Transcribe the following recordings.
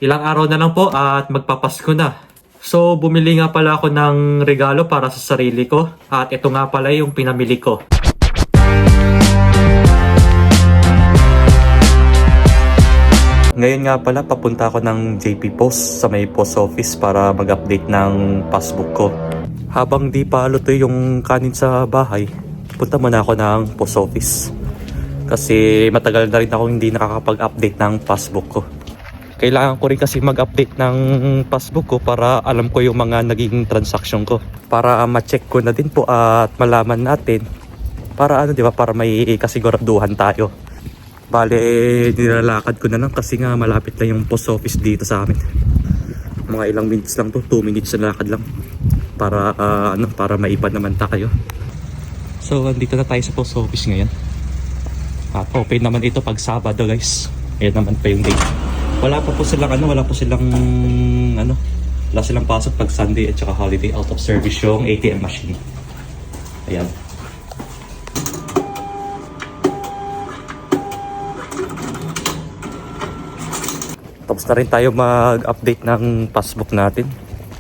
Ilang araw na lang po at magpapasko na. So, bumili nga pala ako ng regalo para sa sarili ko at ito nga pala yung pinamili ko. Ngayon nga pala papunta ako ng JP Post sa may post office para mag-update ng passbook ko. Habang di pa luto yung kanin sa bahay, punta muna ako ng post office. Kasi matagal na rin ako hindi nakakapag-update ng passbook ko. Kailangan ko rin kasi mag-update ng passbook ko para alam ko yung mga naging transaction ko. Para ma-check ko na din po at malaman natin. Para di ba, para may kasiguraduhan tayo. Bale, nilalakad ko na lang kasi nga malapit lang yung post office dito sa amin. Mga ilang minutes lang to, 2 minutes na lakad lang. Para para maipan naman tayo. So, andito na tayo sa post office ngayon. At open naman ito pag Sabado, guys. Ayan naman pa yung date. Wala silang pasok pag Sunday at saka holiday. Out of service yung ATM machine. Ayan. Tapos na rin tayo mag-update ng passbook natin.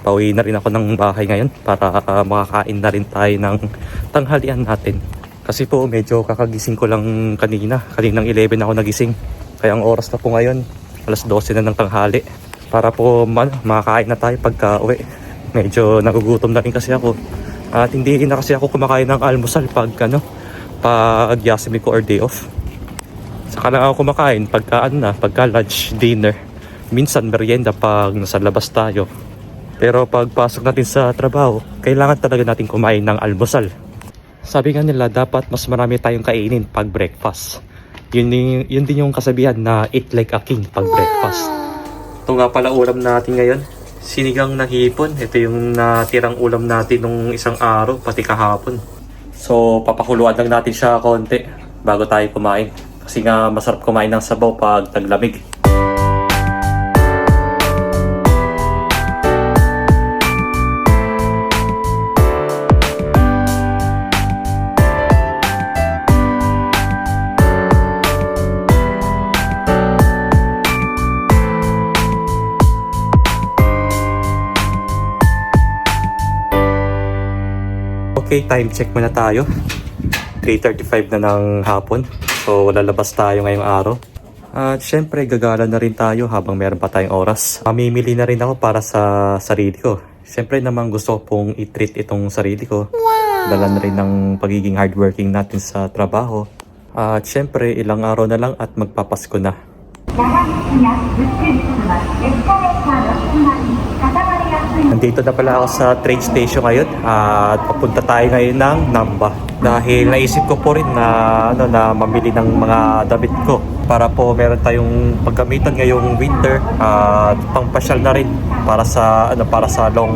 Pauwi na rin ako ng bahay ngayon para makakain na rin tayo ng tanghalian natin. Kasi po medyo kakagising ko lang kaninang 11 ako nagising. Kaya ang oras na po ngayon, alas 12 na ng tanghali. Para po makakain na tayo pagka uwi. Medyo nagugutom na rin kasi ako. At hindi na kasi ako kumakain ng almusal pag Yasimi ko or day off. Saka lang ako kumakain pagka lunch, dinner. Minsan merienda pag nasa labas tayo. Pero pag pasok natin sa trabaho, kailangan talaga natin kumain ng almusal. Sabi nga nila, dapat mas marami tayong kainin pag breakfast. Yun din yung kasabihan na eat like a king pag breakfast. Ito nga pala ulam natin ngayon. Sinigang na hipon. Ito yung natirang ulam natin nung isang araw, pati kahapon. So, papakuluan lang natin siya konti bago tayo kumain. Kasi nga masarap kumain ng sabaw pag taglamig. Okay, time check muna tayo. 3:35 na ng hapon. So, lalabas tayo ngayong araw. At syempre, gagala na rin tayo habang meron pa tayong oras. Mamimili na rin ako para sa sarili ko. Syempre naman gusto ko pong i-treat itong sarili ko. Dala na rin ng pagiging hardworking natin sa trabaho. At syempre, ilang araw na lang at magpapasko na. Nandito na pala ako sa train station ngayon at papunta tayo ngayon ng Namba. Dahil naisip ko po rin na mamili ng mga damit ko para po meron tayong paggamitan ngayong winter at pangpasyal na rin para sa long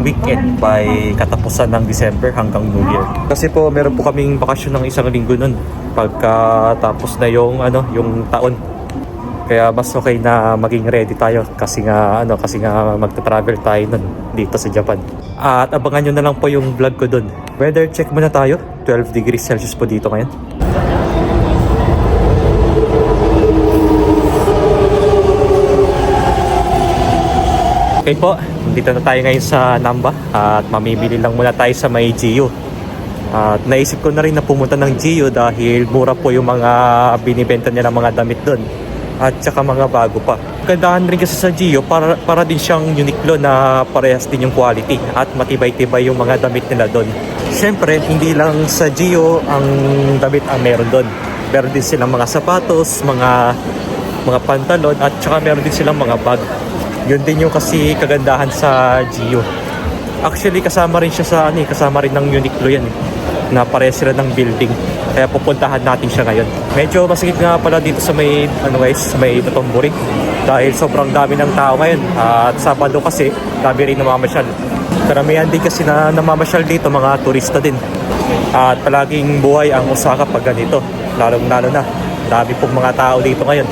weekend by katapusan ng December hanggang New Year. Kasi po meron po kaming bakasyon ng isang linggo nun pagkatapos na yung taon. Kaya mas okay na maging ready tayo kasi nga magta-travel tayo nun dito sa Japan. At abangan nyo na lang po yung vlog ko dun. Weather check muna tayo. 12 degrees Celsius po dito ngayon. Okay po, dito na tayo ngayon sa Namba at mamimili lang muna tayo sa may GU. At naisip ko na rin na pumunta ng GU dahil mura po yung mga binibenta nila mga damit dun. At saka mga bago pa. Gandahan rin kasi sa GU para din siyang Uniqlo na parehas din yung quality at matibay-tibay yung mga damit nila doon. Siyempre, hindi lang sa GU ang damit ang meron doon. Meron din silang mga sapatos, mga pantalon at saka meron din silang mga bag. Yun din yung kasi kagandahan sa GU. Actually, kasama rin ng Uniqlo yan na parehas sila ng building. Kaya pupuntahan natin siya ngayon. Medyo masigit nga pala dito sa may Totombori dahil sobrang dami ng tao ngayon. At Sabado kasi dami rin namamasyal. Karamihan din kasi na namamasyal dito mga turista din. At palaging buhay ang Osaka pag ganito. Lalong-lalo na. Dami pong mga tao dito ngayon.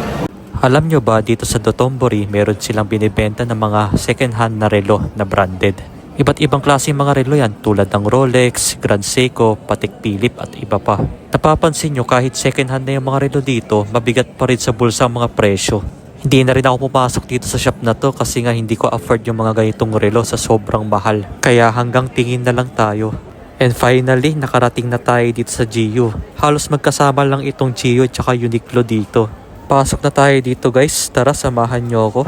Alam nyo ba dito sa Dotonbori meron silang binibenta ng mga second hand na relo na branded. Iba't ibang klase mga relo yan tulad ng Rolex, Grand Seiko, Patek Philippe at iba pa. Napapansin nyo kahit second hand na yung mga relo dito, mabigat pa rin sa bulsa ang mga presyo. Hindi na rin ako pupasok dito sa shop na to kasi nga hindi ko afford yung mga ganitong relo sa sobrang mahal. Kaya hanggang tingin na lang tayo. And finally, nakarating na tayo dito sa GU. Halos magkasama lang itong GU at Uniqlo dito. Pasok na tayo dito guys, tara samahan nyo ako.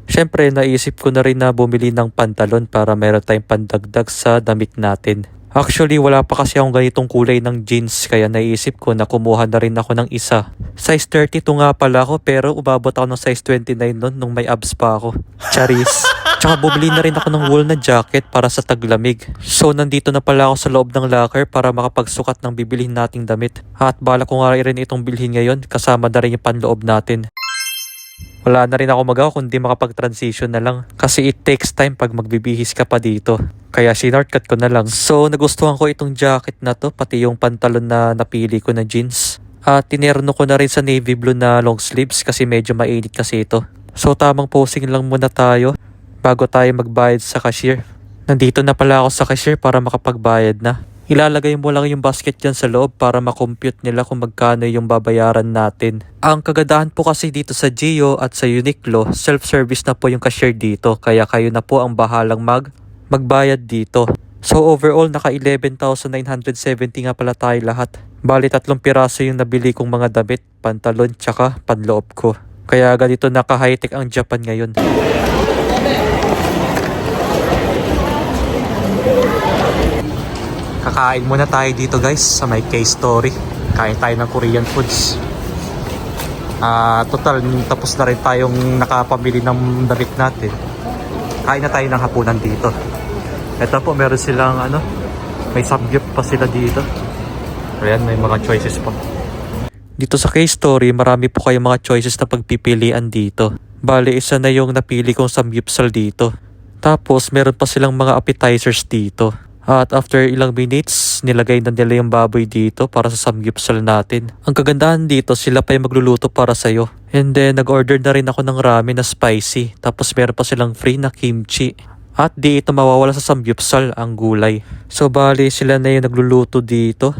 Syempre, naisip ko na rin na bumili ng pantalon para meron tayong pandagdag sa damit natin. Actually, wala pa kasi akong ganitong kulay ng jeans kaya naisip ko na kumuha na rin ako ng isa. Size 32 nga pala ako pero umabot ako ng size 29 nun nung may abs pa ako. Charis. Tsaka bumili na rin ako ng wool na jacket para sa taglamig. So nandito na pala ako sa loob ng locker para makapagsukat ng bibilihin nating damit. At bala ko nga rin itong bilhin ngayon kasama na rin yung panloob natin. Wala na rin ako magawa kundi makapag-transition na lang. Kasi it takes time pag magbibihis ka pa dito. Kaya sinartcut ko na lang. So nagustuhan ko itong jacket na to, pati yung pantalon na napili ko na jeans. At tinerno ko na rin sa navy blue na long sleeves kasi medyo mainit kasi ito. So tamang posing lang muna tayo bago tayo magbayad sa cashier. Nandito na pala ako sa cashier para makapagbayad na. Ilalagay mo lang yung basket dyan sa loob para makompute nila kung magkano yung babayaran natin. Ang kagandahan po kasi dito sa Gio at sa Uniqlo, self-service na po yung cashier dito. Kaya kayo na po ang bahalang magbayad dito. So overall, naka 11,970 nga pala tayo lahat. Bali 3 piraso yung nabili kong mga damit, pantalon, tsaka panloob ko. Kaya ganito naka-high-tech ang Japan ngayon. Kakain muna tayo dito guys sa may K-Story. Kain tayo ng Korean foods. Total, tapos na rin tayong nakapamili ng damit natin. Kain na tayo ng hapunan dito. Ito po, meron silang may samgyup pa sila dito. Ayan, may mga choices pa. Dito sa K-Story, marami po kayong mga choices na pagpipilian dito. Bali, isa na yung napili kong samgyupsal dito. Tapos, meron pa silang mga appetizers dito. At after ilang minutes, nilagay na nila yung baboy dito para sa samgyupsal natin. Ang kagandahan dito, sila pa yung magluluto para sa'yo. And then, nag-order na rin ako ng ramen na spicy. Tapos meron pa silang free na kimchi. At di ito mawawala sa samgyupsal, ang gulay. So bali, sila na yung nagluluto dito.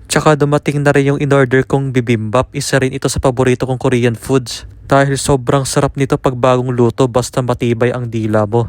Tsaka dumating na rin yung in-order kong bibimbap. Isa rin ito sa paborito kong Korean foods. Dahil sobrang sarap nito pag bagong luto basta matibay ang dila mo.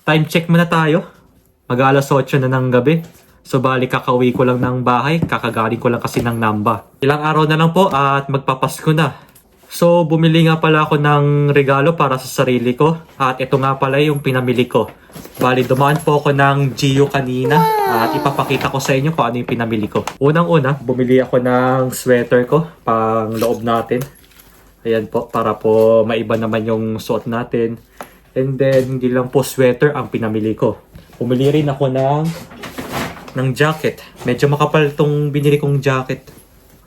Time check muna tayo. Mag-alas 8 na ng gabi. So bali kakauwi ko lang ng bahay. Kakagaling ko lang kasi ng Namba. Ilang araw na lang po at magpapasko na. So bumili nga pala ako ng regalo para sa sarili ko. At ito nga pala yung pinamili ko. Bali dumaan po ako ng Gio kanina. At ipapakita ko sa inyo kung ano yung pinamili ko. Unang-una, bumili ako ng sweater ko. Pang loob natin. Ayan po, para po maiba naman yung suot natin. And then, hindi lang po sweater ang pinamili ko. Pumili rin ako ng jacket. Medyo makapal itong binili kong jacket.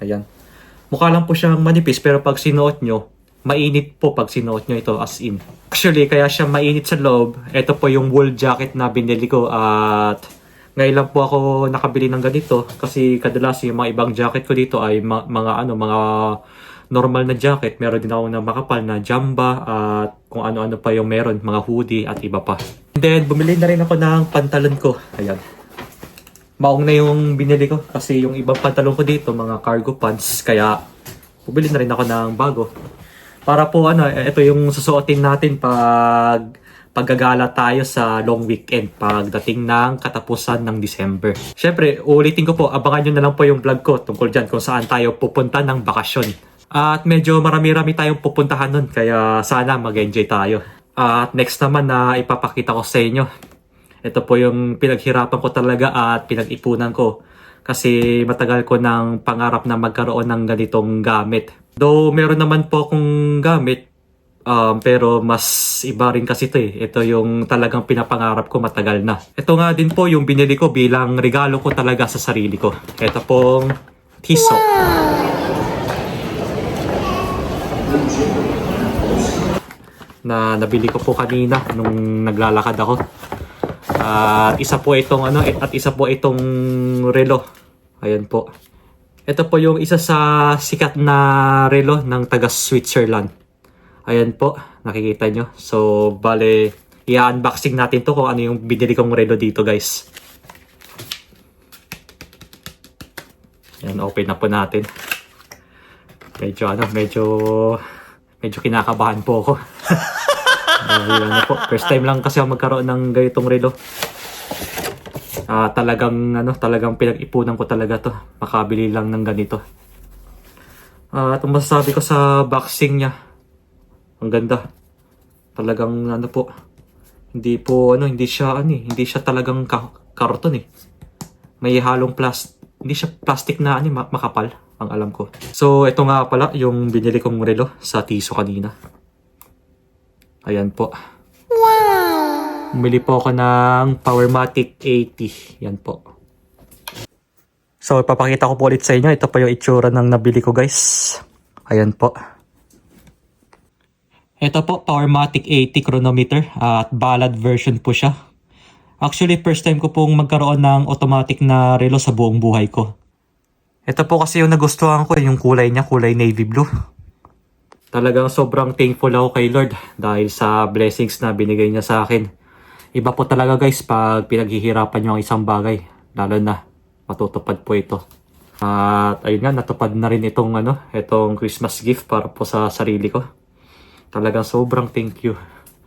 Ayan. Mukha lang po siyang manipis pero pag sinuot nyo, mainit po pag sinuot nyo ito as in. Actually, kaya siya mainit sa loob. Ito po yung wool jacket na binili ko at ngayon lang po ako nakabili ng ganito kasi kadalas yung mga ibang jacket ko dito ay mga normal na jacket. Meron din ako na makapal na jamba at kung ano-ano pa yung meron, mga hoodie at iba pa. And then, bumili na rin ako ng pantalon ko. Ayan. Maong na yung binili ko kasi yung ibang pantalon ko dito, mga cargo pants. Kaya, bumili na rin ako ng bago. Para po, ito yung susuotin natin pag paggagala tayo sa long weekend pagdating ng katapusan ng December. Syempre, uulitin ko po, abangan nyo na lang po yung vlog ko tungkol dyan kung saan tayo pupunta ng bakasyon. At medyo marami-rami tayong pupuntahan nun, kaya sana mag-enjoy tayo. At next naman na ipapakita ko sa inyo, ito po yung pinaghirapan ko talaga at pinag-ipunan ko. Kasi matagal ko ng pangarap na magkaroon ng ganitong gamit. Though meron naman po akong gamit, pero mas iba rin kasi ito eh. Ito yung talagang pinapangarap ko matagal na. Ito nga din po yung binili ko bilang regalo ko talaga sa sarili ko. Ito pong Tissot. Na nabili ko po kanina nung naglalakad ako. At isa po itong relo. Ayan po. Ito po yung isa sa sikat na relo ng taga Switzerland. Ayan po, nakikita nyo. So, bale, i-unboxing natin to kung ano yung binili kong relo dito, guys. Ayan, open na po natin. Medyo kinakabahan po ako. First time lang kasi ako magkaroon ng ganitong relo. Talagang pinag-ipunan ko talaga to. Makabili lang ng ganito. At masasabi ko sa boxing niya, ang ganda. Talagang hindi siya talagang karton eh. May halong hindi siya plastic na makapal, ang alam ko. So ito nga pala yung binili kong relo sa Tissot kanina. Ayan po. Wow! Bumili po ako ng Powermatic 80. Yan po. So ipapakita ko po ulit sa inyo. Ito po yung itsura ng nabili ko, guys. Ayan po. Ito po, Powermatic 80 chronometer at ballad version po siya. Actually, first time ko pong magkaroon ng automatic na relo sa buong buhay ko. Ito po kasi yung nagustuhan ko, yung kulay niya, kulay navy blue. Talagang sobrang thankful ako kay Lord dahil sa blessings na binigay niya sa akin. Iba po talaga guys pag pinaghihirapan niyo ang isang bagay, lalo na matutupad po ito. At ayun nga, natupad na rin itong Christmas gift para po sa sarili ko. Talagang sobrang thank you.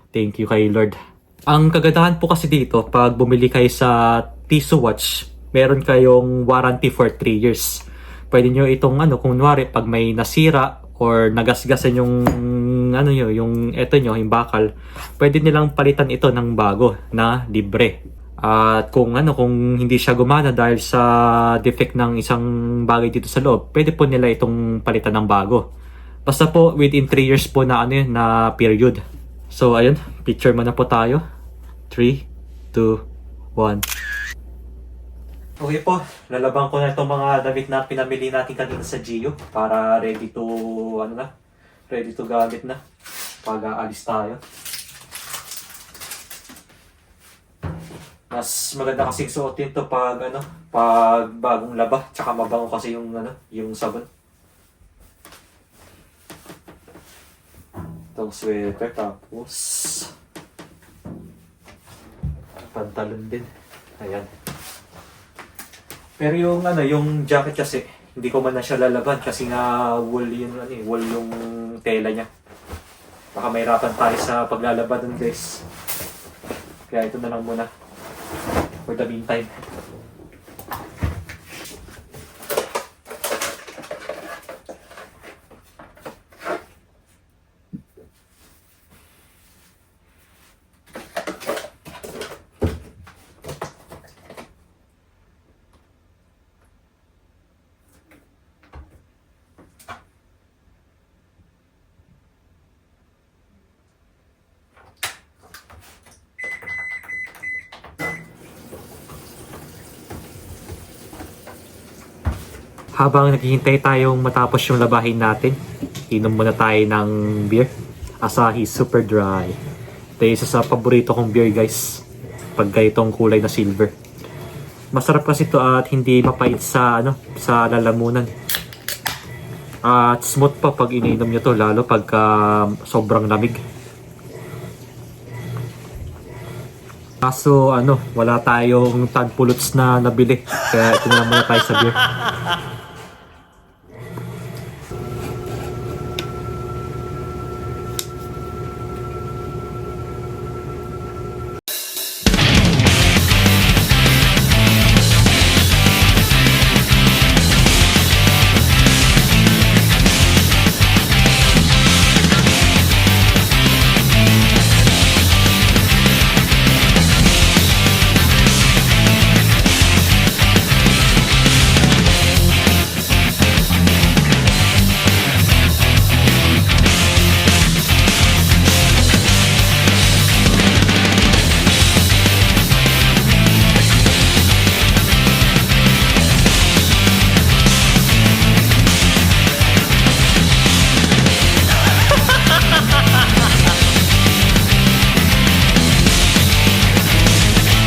Thank you kay Lord. Ang kagandahan po kasi dito, pag bumili kayo sa Tissot watch, meron kayong warranty for 3 years. Pwede nyo itong kunwari, pag may nasira or nagasgasan yung bakal, pwede nilang palitan ito ng bago na libre. At kung hindi siya gumana dahil sa defect ng isang bagay dito sa loob, pwede po nila itong palitan ng bago. Basta po within 3 years po na period. So ayun, picture muna po tayo. 3, 2, 1. Okay po, lalabang ko na itong mga damit na pinamili natin kanina sa Gio para ready to gamit na pag aalis tayo. Mas maganda kasing suotin to pag bagong laba, tsaka mabango kasi yung sabon. Itong sweater, tapos pantalon din. Ayan. Pero yung jacket kasi hindi ko man na siya lalaban kasi nga wool yung tela niya. Baka mahirapan tayo sa paglalaban dun, guys. Kaya ito na lang muna for the meantime. Habang naghihintay tayong matapos yung labahin natin, inom muna tayo ng beer. Asahi Super Dry. Ito yung isa sa paborito kong beer, guys. Pag ganitong kulay na silver. Masarap kasi ito at hindi mapait sa lalamunan. At smooth pa pag iniinom nyo to, lalo pagka sobrang lamig. Kaso wala tayong tagpuluts na nabili. Kaya ito na muna tayo sa beer.